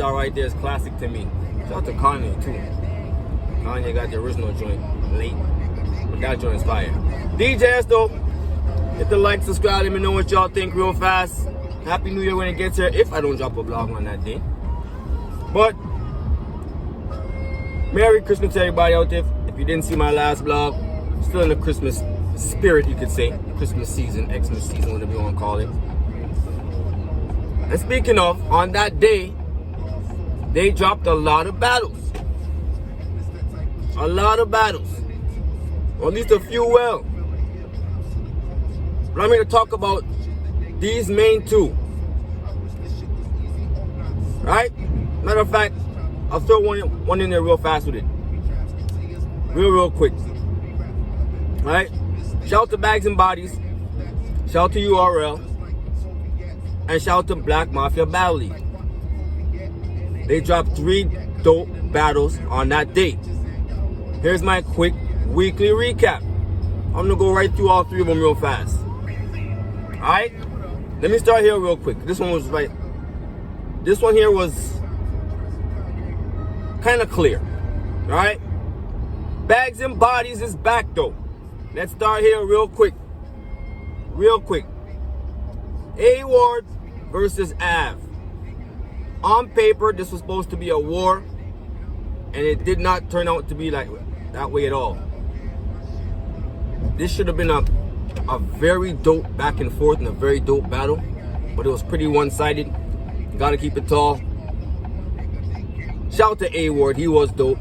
freestyle right there is classic to me. Shout out to Kanye too. Kanye got the original joint late, but that joint is fire. D.J.S though, hit the like, subscribe, let me know what y'all think real fast. Happy New Year when it gets here, if I don't drop a vlog on that day. But Merry Christmas to everybody out there. If you didn't see my last vlog, still in the Christmas spirit, you could say. Christmas season, Xmas season, whatever you want to call it. And speaking of, on that day, they dropped a lot of battles. A lot of battles. Or at least a few well. But I'm here to talk about these main two. Right? Matter of fact, I'll throw one in there real fast with it. Real quick. Right? Shout out to Bags and Bodies. Shout out to URL. And shout out to Black Mafia Battle League. They dropped 3 dope battles on that date. Here's my quick weekly recap. I'm gonna go right through all 3 of them real fast. Alright? Let me start here real quick. This one was right. This one here was kind of clear. Alright? Bags and Bodies is back though. Let's start here real quick. Real quick. A-Ward versus AVE. On paper, this was supposed to be a war, and it did not turn out to be like that way at all. This should have been a very dope back and forth and a very dope battle, but it was pretty one-sided. Gotta keep it tall. Shout out to A-Ward, he was dope.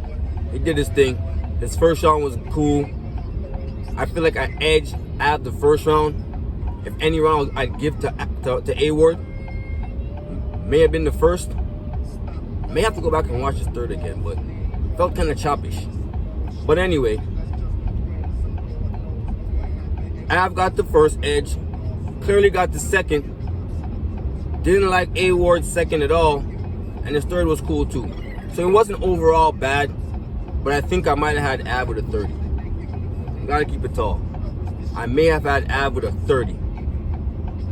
He did his thing. His first round was cool. I feel like I edged AVE the first round. If any round I'd give to A-Ward, may have been the first. May have to go back and watch his third again, but felt kind of choppish. But anyway, AVE got the first edge, clearly got the second. Didn't like A-Ward's second at all, and his third was cool too. So it wasn't overall bad, but I think I might have had AVE with a 30. Gotta keep it tall. I may have had AVE with a 30.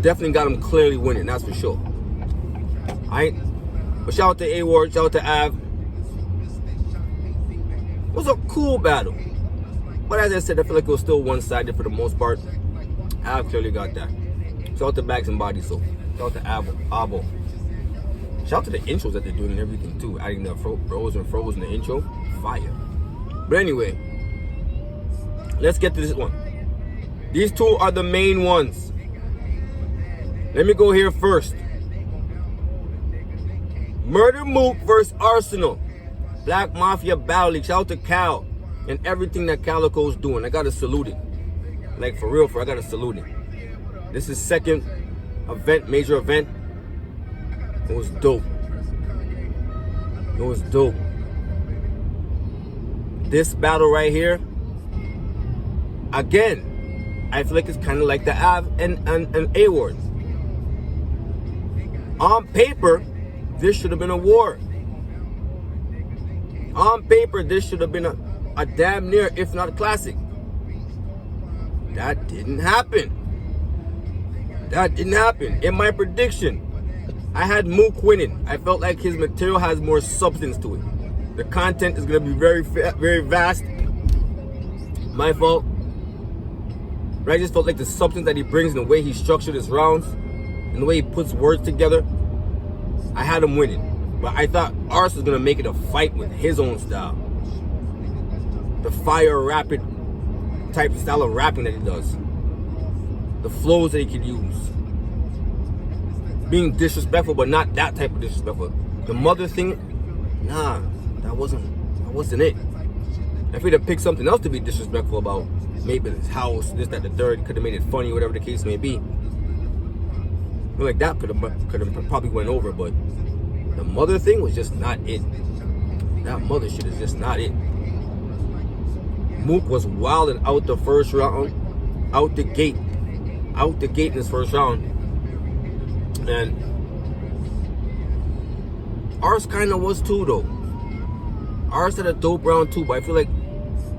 Definitely got him clearly winning, that's for sure. Alright? But shout out to A-Ward, shout out to AVE. It was a cool battle. But as I said, I feel like it was still one-sided for the most part. AVE clearly got that. Shout out to Bags and Bodies, so shout out to AVE. Shout out to the intros that they're doing and everything too. Adding the bros and froze in the intro. Fire. But anyway, let's get to this one. These 2 are the main ones. Let me go here first. MURDA MOOK versus ARSONAL. Black Mafia Battle League. Shout out to Cal and everything that Calico's doing. I gotta salute it. Like for real, I gotta salute it. This is second event, major event. It was dope. It was dope. This battle right here, again, I feel like it's kind of like the AVE and A-Ward. On paper, this should have been a war. On paper, this should have been a damn near, if not a classic. That didn't happen. That didn't happen. In my prediction, I had Mook winning. I felt like his material has more substance to it. The content is going to be very vast. My fault. But I just felt like the substance that he brings and the way he structured his rounds and the way he puts words together, I had him winning. But I thought Ars was going to make it a fight with his own style. The fire rapid type of style of rapping that he does. The flows that he could use. Being disrespectful, but not that type of disrespectful. The mother thing, nah, that wasn't it. If he'd have picked something else to be disrespectful about, maybe his house, this, that, the third, could have made it funny, whatever the case may be. I feel like that could have probably went over, but the mother thing was just not it. That mother shit is just not it. Mook was wilding out the first round, out the gate in his first round. And Ars kind of was too though. Ars had a dope round too, but I feel like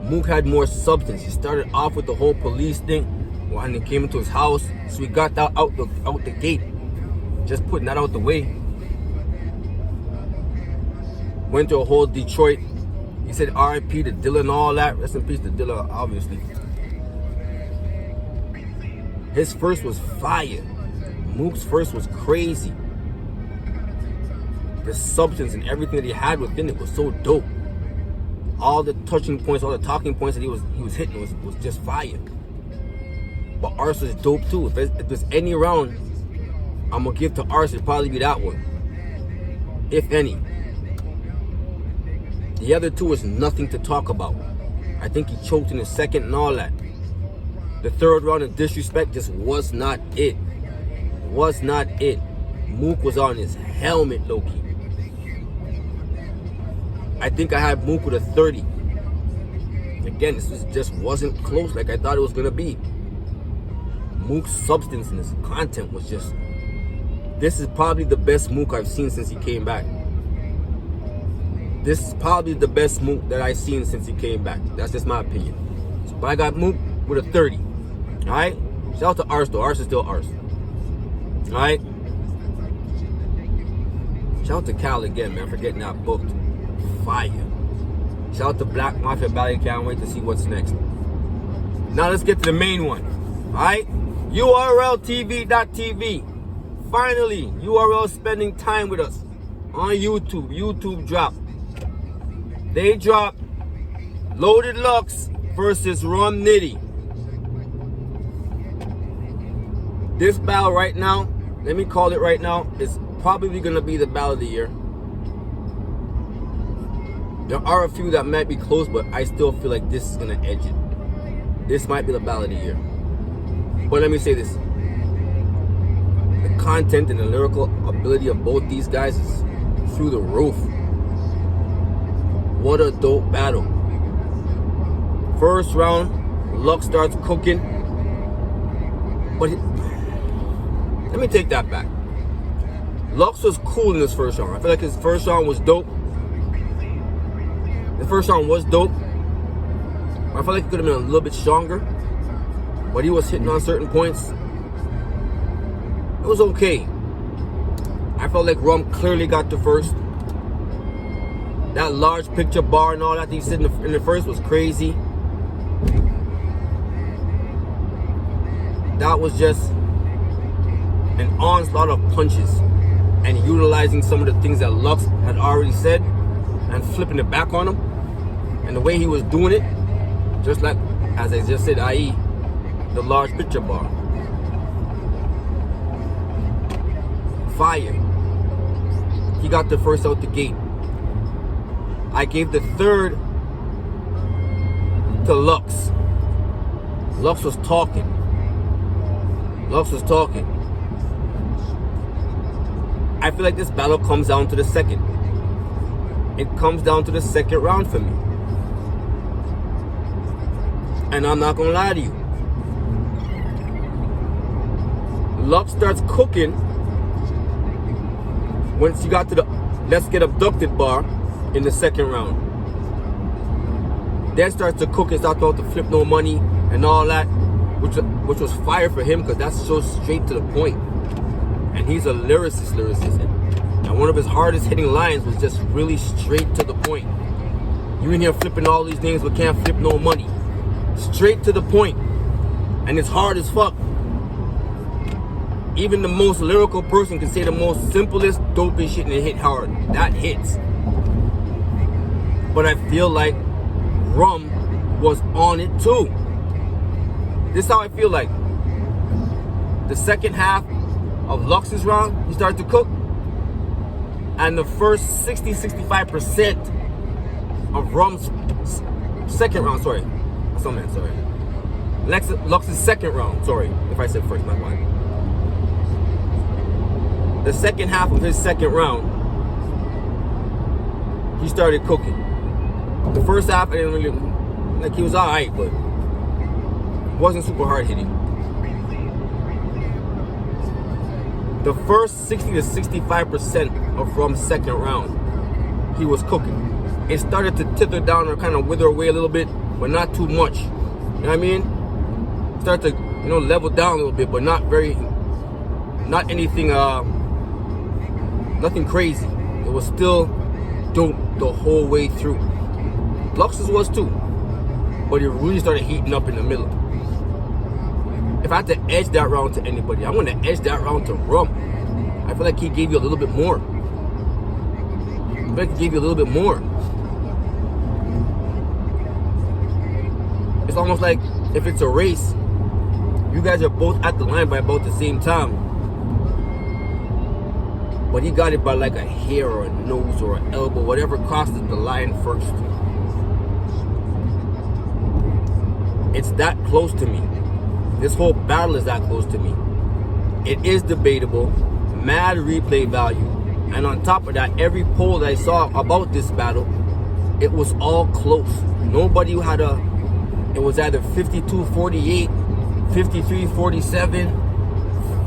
Mook had more substance. He started off with the whole police thing when he came into his house, so he got that out the gate, just putting that out the way. Went to a whole Detroit. He said RIP to Dilla and all that. Rest in peace to Dilla, obviously. His first was fire. Mook's first was crazy. The substance and everything that he had within it was so dope. All the touching points, all the talking points that he was hitting was just fire. But Ars is dope too. If there's any round I'm gonna give to Ars, it'd probably be that one, if any. The other two is nothing to talk about. I think he choked in the second and all that. The third round of disrespect just was not it. Was not it. Mook was on his helmet, low-key. I think I had Mook with a 30. Again, this just wasn't close like I thought it was gonna be. Mook's substance and his content was just... This is probably the best Mook I've seen since he came back. This is probably the best Mook that I've seen since he came back. That's just my opinion. So, but I got Mook with a 30. Alright? Shout out to Ars though. Ars is still Ars. Alright? Shout out to Cal again, man, for getting that booked. Fire. Shout out to Black Mafia Valley. Can't wait to see what's next. Now let's get to the main one. Alright? URLTV.tv. Finally, URL spending time with us on YouTube. YouTube drop. They dropped Loaded Lux versus RUM NITTY. This battle right now, let me call it right now, is probably going to be the battle of the year. There are a few that might be close, but I still feel like this is going to edge it. This might be the battle of the year. But let me say this. The content and the lyrical ability of both these guys is through the roof. What a dope battle. First round, Lux starts cooking. But let me take that back. Lux was cool in this first round. I feel like his first round was dope. The first round was dope. I feel like he could have been a little bit stronger. But he was hitting on certain points. It was okay. I felt like RUM clearly got the first. That large picture bar and all that he said in the first was crazy. That was just an onslaught of punches and utilizing some of the things that Lux had already said and flipping it back on him. And the way he was doing it, just like, as I just said, i.e. the large picture bar. Fire. He got the first out the gate. I gave the third to Lux. Lux was talking. Lux was talking. I feel like this battle comes down to the second. It comes down to the second round for me. And I'm not gonna lie to you. Lux starts cooking once you got to the let's get abducted bar in the second round. Then starts to cook and starts to flip no money and all that, which was fire for him because that's so straight to the point. And he's a lyricist. And one of his hardest hitting lines was just really straight to the point. You in here flipping all these things but can't flip no money. Straight to the point. And it's hard as fuck. Even the most lyrical person can say the most simplest, dopest shit and it hit hard. That hits. But I feel like RUM was on it too. This is how I feel like. The second half of Lux's round, he started to cook. And the first 60-65% of RUM's second round, sorry. That's what I meant, sorry. Lux's second round, sorry. If I said first, my mind. The second half of his second round, he started cooking. The first half, I didn't really, like he was alright, but wasn't super hard hitting. The first 60-65% of RUM's second round, he was cooking. It started to tither down or kind of wither away a little bit, but not too much. You know what I mean? Start to, level down a little bit, but not anything, nothing crazy. It was still dope. the whole way through. Lux's was too, but it really started heating up in the middle. If I had to edge that round to anybody, I'm gonna edge that round to Rum. I feel like he gave you a little bit more. I feel like he gave you a little bit more. It's almost like if it's a race, you guys are both at the line by about the same time, but he got it by like a hair or a nose or an elbow, whatever crosses the line first. It's that close to me. This whole battle is that close to me. It is debatable, mad replay value, and on top of that, every poll that I saw about this battle, it was all close. Nobody had a, it was either 52-48, 53-47,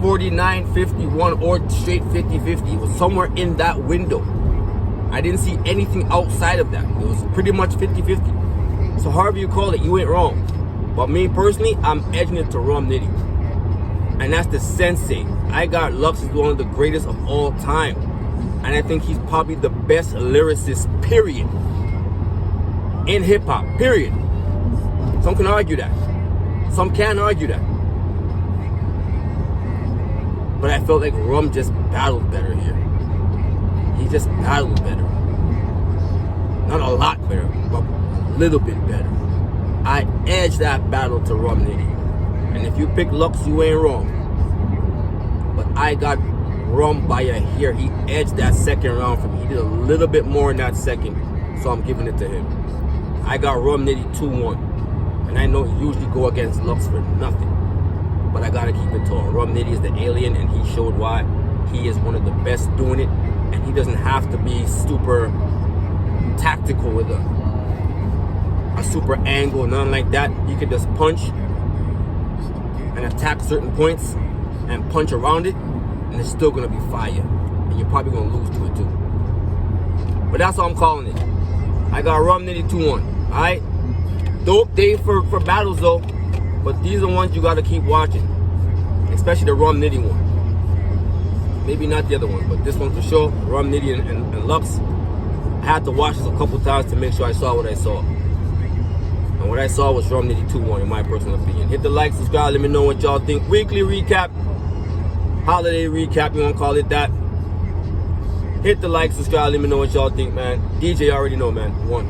49-51, or straight 50-50. It was somewhere in that window. I didn't see anything outside of that. It was pretty much 50-50. So however you call it, you ain't wrong. But me personally, I'm edging it to RUM NITTY. And that's the sensei. I got Lux as one of the greatest of all time. And I think he's probably the best lyricist, period. In hip hop, period. Some can argue that. Some can't argue that. But I felt like RUM just battled better here. He just battled better. Not a lot better, but a little bit better. I edged that battle to RUM NITTY. And if you pick Lux, you ain't wrong. But I got Rum by a hair. He edged that second round for me. He did a little bit more in that second, so I'm giving it to him. I got RUM NITTY 2-1. And I know he usually go against Lux for nothing. But I gotta keep it tall. RUM NITTY is the alien, and he showed why. He is one of the best doing it. And he doesn't have to be super tactical with a super angle, nothing like that. You can just punch and attack certain points and punch around it, and it's still gonna be fire. And you're probably gonna lose to it too. But that's how I'm calling it. I got RUM NITTY 2-1. Alright? Dope day for battles though. But these are the ones you gotta keep watching. Especially the RUM NITTY one. Maybe not the other one, but this one for sure. RUM NITTY and Lux. I had to watch this a couple times to make sure I saw what I saw. And what I saw was RUM NITTY 2-1 in my personal opinion. Hit the like, subscribe, let me know what y'all think. Weekly recap, holiday recap, you wanna call it that. Hit the like, subscribe, let me know what y'all think, man. DJ already know, man. 1.